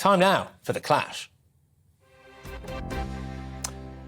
Time now for the clash.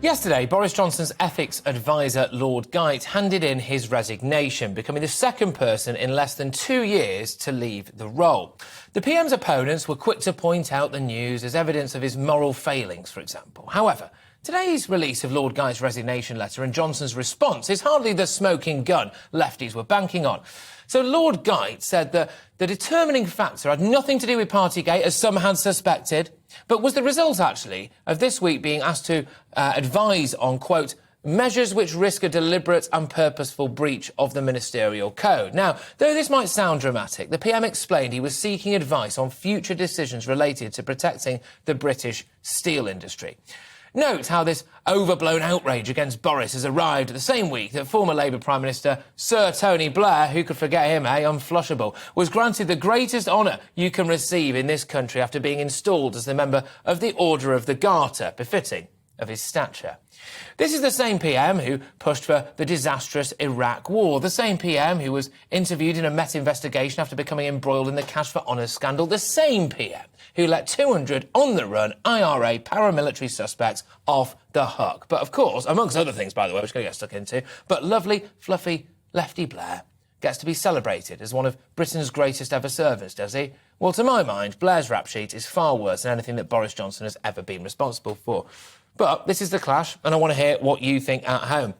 Yesterday, Boris Johnson's ethics advisor, Lord Geidt, handed in his resignation, becoming the second person in less than 2 years to leave the role. The PM's opponents were quick to point out the news as evidence of his moral failings, for example. However, today's release of Lord Geidt's resignation letter and Johnson's response is hardly the smoking gun lefties were banking on. So Lord Geidt said that the determining factor had nothing to do with Partygate, as some had suspected, but was the result, actually, of this week being asked to advise on, quote, measures which risk a deliberate and purposeful breach of the ministerial code. Now, though this might sound dramatic, the PM explained he was seeking advice on future decisions related to protecting the British steel industry. Note how this overblown outrage against Boris has arrived the same week that former Labour Prime Minister Sir Tony Blair, who could forget him, unflushable, was granted the greatest honour you can receive in this country after being installed as the member of the Order of the Garter, befitting of his stature. This is the same PM who pushed for the disastrous Iraq war, the same PM who was interviewed in a Met investigation after becoming embroiled in the Cash for Honours scandal, the same PM who let 200 on-the-run IRA paramilitary suspects off the hook. But of course, amongst other things, by the way, which we're going to get stuck into, but lovely, fluffy, lefty Blair gets to be celebrated as one of Britain's greatest ever servants, does he? Well, to my mind, Blair's rap sheet is far worse than anything that Boris Johnson has ever been responsible for. But this is the clash, and I want to hear what you think at home.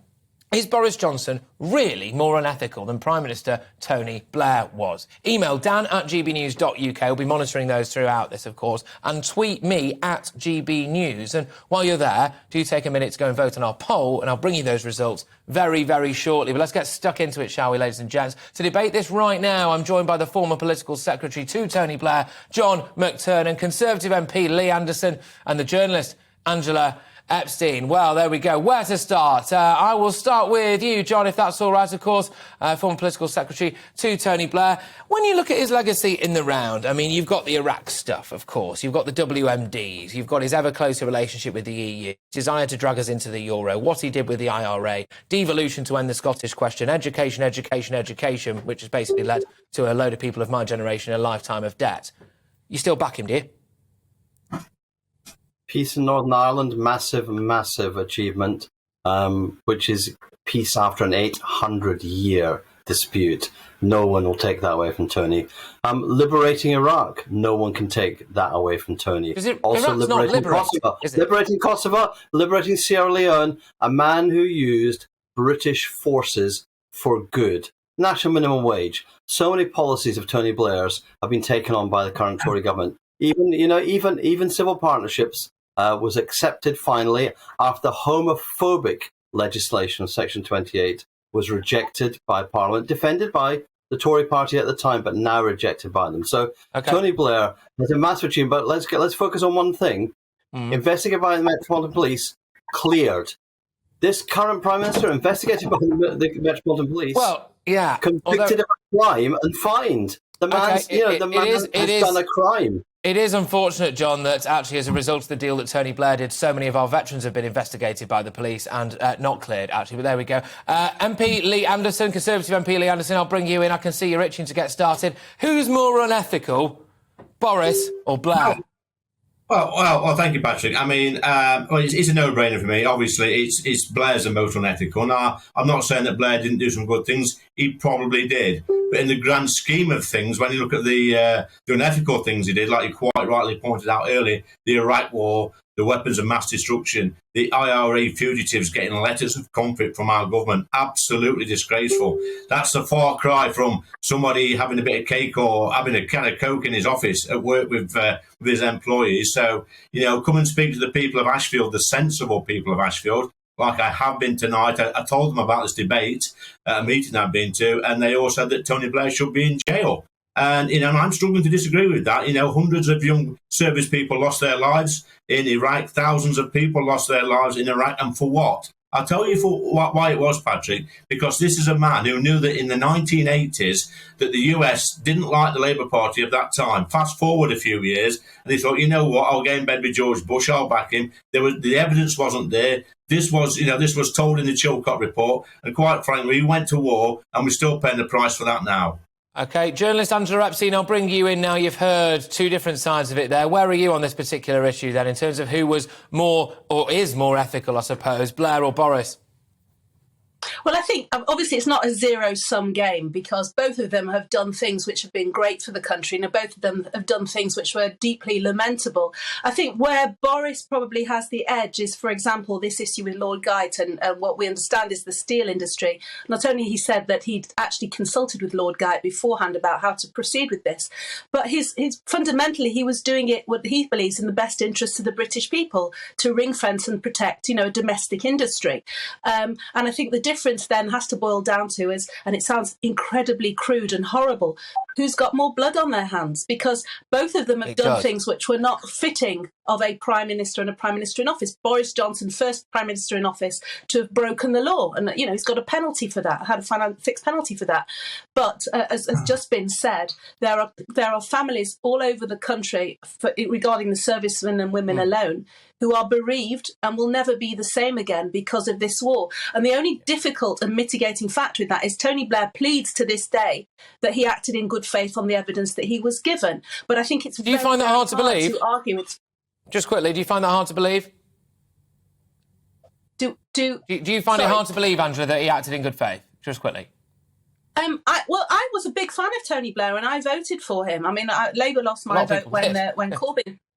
Is Boris Johnson really more unethical than Prime Minister Tony Blair was? Email dan@gbnews.uk. We'll be monitoring those throughout this, of course, and tweet me at GBNews. And while you're there, do take a minute to go and vote on our poll, and I'll bring you those results very, very shortly. But let's get stuck into it, shall we, ladies and gents? To debate this right now, I'm joined by the former political secretary to Tony Blair, John McTernan, Conservative MP Lee Anderson, and the journalist Angela Epstein. Well, there we go. Where to start? I will start with you, John, if that's all right, of course, former political secretary to Tony Blair. When you look at his legacy in the round, I mean, you've got the Iraq stuff, of course. You've got the WMDs. You've got his ever closer relationship with the EU, his desire to drag us into the euro, what he did with the IRA, devolution to end the Scottish question, education, which has basically led to a load of people of my generation a lifetime of debt. You still back him, do you? Peace in Northern Ireland, massive achievement, which is peace after an 800-year dispute. No one will take that away from Tony. Liberating Iraq, no one can take that away from Tony. Also liberating Kosovo, liberating Sierra Leone, a man who used British forces for good. National minimum wage. So many policies of Tony Blair's have been taken on by the current Tory government. Even civil partnerships was accepted finally after homophobic legislation of Section 28 was rejected by Parliament, defended by the Tory party at the time, but now rejected by them. So Tony Blair has a massive achievement, but let's focus on one thing. Investigated by the Metropolitan Police, cleared. This current Prime Minister, investigated by the Metropolitan Police, convicted of a crime and fined. The man's, the man has done a crime. It is unfortunate, John, that actually as a result of the deal that Tony Blair did, so many of our veterans have been investigated by the police and not cleared, actually. But there we go. MP Lee Anderson, Conservative MP Lee Anderson, I'll bring you in. I can see you're itching to get started. Who's more unethical, Boris or Blair? Well, thank you, Patrick. I mean, it's a no-brainer for me. Obviously, it's Blair's the most unethical. Now, I'm not saying that Blair didn't do some good things. He probably did. But in the grand scheme of things, when you look at the unethical things he did, like you quite rightly pointed out earlier, the Iraq war, the weapons of mass destruction, the IRA fugitives getting letters of comfort from our government, absolutely disgraceful. That's a far cry from somebody having a bit of cake or having a can of Coke in his office at work with his employees. So, come and speak to the people of Ashfield, the sensible people of Ashfield, like I have been tonight. I told them about this debate at a meeting I've been to, and they all said that Tony Blair should be in jail. And, I'm struggling to disagree with that. Hundreds of young service people lost their lives in Iraq. Thousands of people lost their lives in Iraq. And for what? I'll tell you why it was, Patrick, because this is a man who knew that in the 1980s that the US didn't like the Labour Party of that time. Fast forward a few years, and he thought, you know what, I'll get in bed with George Bush, I'll back him. The evidence wasn't there. This was told in the Chilcot report, and quite frankly, we went to war, and we're still paying the price for that now. OK, journalist Angela Epstein, I'll bring you in now. You've heard two different sides of it there. Where are you on this particular issue then, in terms of who was more, or is more ethical, I suppose, Blair or Boris? Well, I think obviously it's not a zero-sum game, because both of them have done things which have been great for the country, and both of them have done things which were deeply lamentable. I think where Boris probably has the edge is, for example, this issue with Lord Guyton, and what we understand is the steel industry. Not only he said that he'd actually consulted with Lord Guyton beforehand about how to proceed with this, but his fundamentally he was doing it what he believes in the best interest of the British people, to ring fence and protect, a domestic industry. And I think the difference then has to boil down to is, and it sounds incredibly crude and horrible, who's got more blood on their hands, because both of them have done things which were not fitting of a prime minister and a prime minister in office. Boris Johnson, first prime minister in office to have broken the law, and he's got a penalty for that, had a fixed penalty for that. But as has just been said, there are families all over the country regarding the servicemen and women alone who are bereaved and will never be the same again because of this war. And the only difficult and mitigating factor with that is Tony Blair pleads to this day that he acted in good faith on the evidence that he was given. But I think it's do you find that hard to believe? Just quickly, do you find that hard to believe? Do you find it hard to believe, Angela, that he acted in good faith? Just quickly. I was a big fan of Tony Blair, and I voted for him. I mean, Labour lost my vote when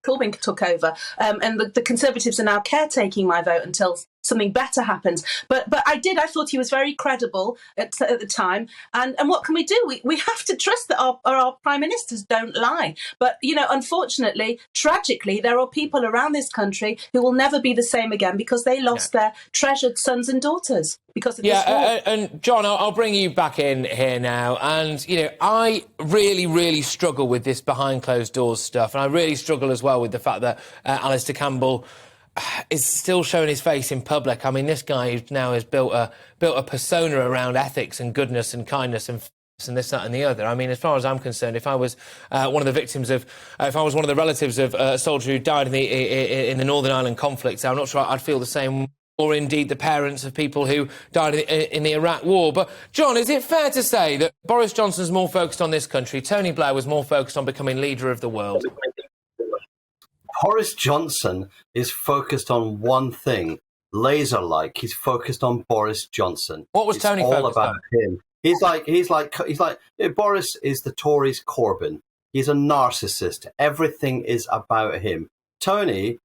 Corbyn took over, and the Conservatives are now caretaking my vote until something better happens. But I thought he was very credible at the time. And what can we do? We have to trust that our prime ministers don't lie. But, unfortunately, tragically, there are people around this country who will never be the same again because they lost their treasured sons and daughters because of this war. And John, I'll bring you back in here now. And, I really, really struggle with this behind closed doors stuff. And I really struggle as well with the fact that Alistair Campbell is still showing his face in public. I mean, this guy now has built a persona around ethics and goodness and kindness and this, that and the other. I mean, as far as I'm concerned, if I was one of the victims of, if I was one of the relatives of a soldier who died in the Northern Ireland conflict, I'm not sure I'd feel the same, or indeed the parents of people who died in the Iraq war. But, John, is it fair to say that Boris Johnson's more focused on this country, Tony Blair was more focused on becoming leader of the world? Boris Johnson is focused on one thing, laser-like. He's focused on Boris Johnson. What was Tony focused on? Him. He's like Boris is the Tories' Corbyn. He's a narcissist. Everything is about him. Tony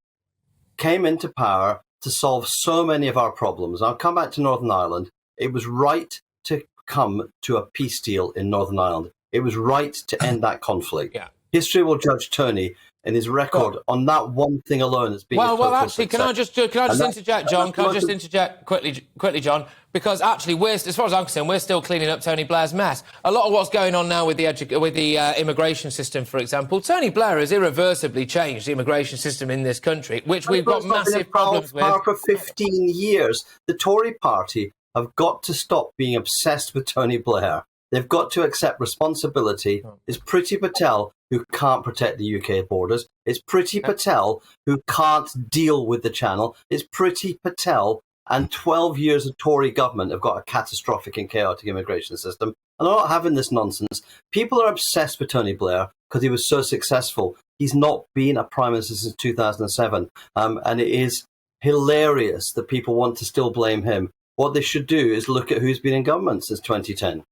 came into power to solve so many of our problems. I'll come back to Northern Ireland. It was right to come to a peace deal in Northern Ireland. It was right to end that conflict. Yeah. History will judge Tony and his record on that one thing alone as being well, actually, can I just interject, John? Can I just interject quickly, John? Because actually, as far as I'm concerned, we're still cleaning up Tony Blair's mess. A lot of what's going on now with the immigration system, for example, Tony Blair has irreversibly changed the immigration system in this country, which we've got massive problems with. For 15 years, the Tory party have got to stop being obsessed with Tony Blair. They've got to accept responsibility. It's Priti Patel who can't protect the UK borders. It's Priti Patel who can't deal with the Channel. It's Priti Patel and 12 years of Tory government have got a catastrophic and chaotic immigration system. And they're not having this nonsense. People are obsessed with Tony Blair because he was so successful. He's not been a prime minister since 2007. And it is hilarious that people want to still blame him. What they should do is look at who's been in government since 2010.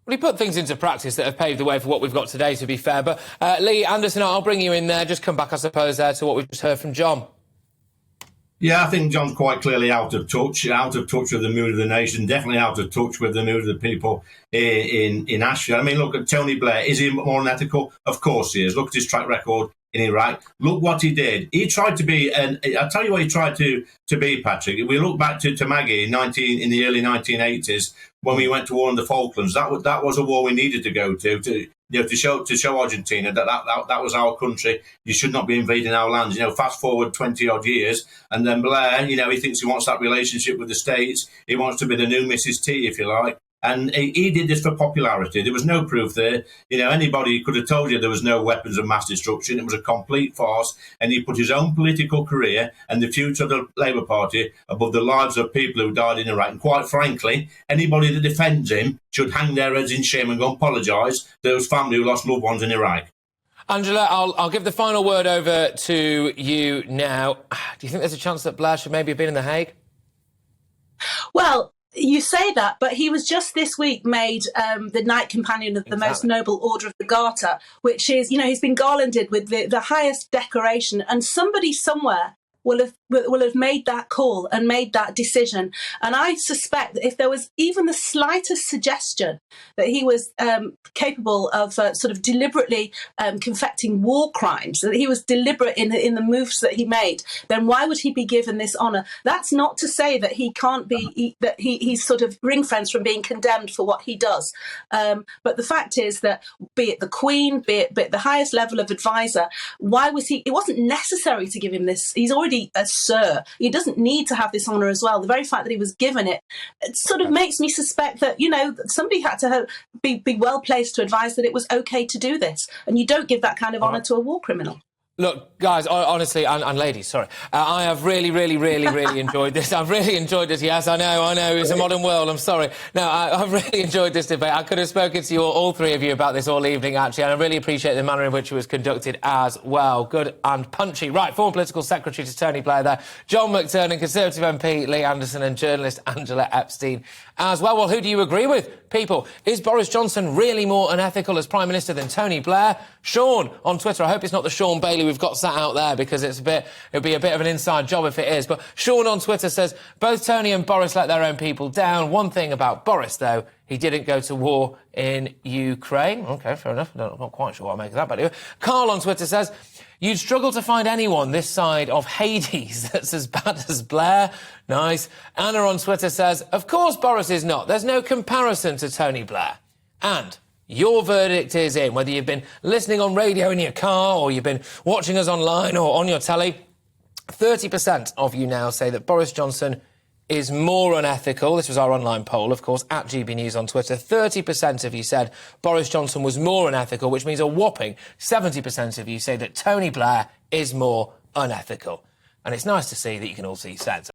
Well, he put things into practice that have paved the way for what we've got today, to be fair. But, Lee Anderson, I'll bring you in there. Just come back, I suppose, to what we've just heard from John. Yeah, I think John's quite clearly out of touch with the mood of the nation, definitely out of touch with the mood of the people in Ashfield. I mean, look at Tony Blair. Is he more unethical? Of course he is. Look at his track record in Iraq. Look what he did. He tried to be, and I'll tell you what he tried to be, Patrick. If we look back to Maggie in the early 1980s, when we went to war in the Falklands, that was a war we needed to go to show Argentina that was our country. You should not be invading our lands. Fast forward 20 odd years, and then Blair, he thinks he wants that relationship with the States. He wants to be the new Mrs. T, if you like. And he did this for popularity. There was no proof there. You know, anybody could have told you there was no weapons of mass destruction. It was a complete farce. And he put his own political career and the future of the Labour Party above the lives of people who died in Iraq. And quite frankly, anybody that defends him should hang their heads in shame and go and apologise to those families who lost loved ones in Iraq. Angela, I'll give the final word over to you now. Do you think there's a chance that Blair should maybe have been in The Hague? Well, you say that, but he was just this week made the Knight Companion of the Most Noble Order of the Garter, which is, you know, he's been garlanded with the highest decoration, and somebody somewhere will have made that call and made that decision. And I suspect that if there was even the slightest suggestion that he was capable of sort of deliberately confecting war crimes, that he was deliberate in the moves that he made, then why would he be given this honour? That's not to say that he can't be, that he's sort of ring-fenced from being condemned for what he does. But the fact is that, be it the Queen, be it the highest level of advisor, why was he? It wasn't necessary to give him this. He's already a sir. He doesn't need to have this honour as well. The very fact that he was given it sort of makes me suspect that, you know, somebody had to be well placed to advise that it was okay to do this. And you don't give that kind of honour to a war criminal. Look, guys, honestly, and ladies, sorry, I have really enjoyed this. I've really enjoyed this. Yes, I know, it's a modern world, I'm sorry. No, I've really enjoyed this debate. I could have spoken to you, all three of you, about this all evening, actually, and I really appreciate the manner in which it was conducted as well. Good and punchy. Right, former political secretary to Tony Blair there, John McTernan, Conservative MP Lee Anderson, and journalist Angela Epstein as well. Well, who do you agree with, people? Is Boris Johnson really more unethical as Prime Minister than Tony Blair? Sean on Twitter, I hope it's not the Sean Bailey we've got sat out there, because it'd be a bit of an inside job if it is. But Sean on Twitter says, both Tony and Boris let their own people down. One thing about Boris, though, he didn't go to war in Ukraine. OK, fair enough. I'm not quite sure what I make of that. But anyway, Carl on Twitter says, you'd struggle to find anyone this side of Hades that's as bad as Blair. Nice. Anna on Twitter says, of course Boris is not. There's no comparison to Tony Blair. And your verdict is in. Whether you've been listening on radio in your car or you've been watching us online or on your telly, 30% of you now say that Boris Johnson is more unethical. This was our online poll, of course, at GBNews on Twitter. 30% of you said Boris Johnson was more unethical, which means a whopping 70% of you say that Tony Blair is more unethical. And it's nice to see that you can all see sense.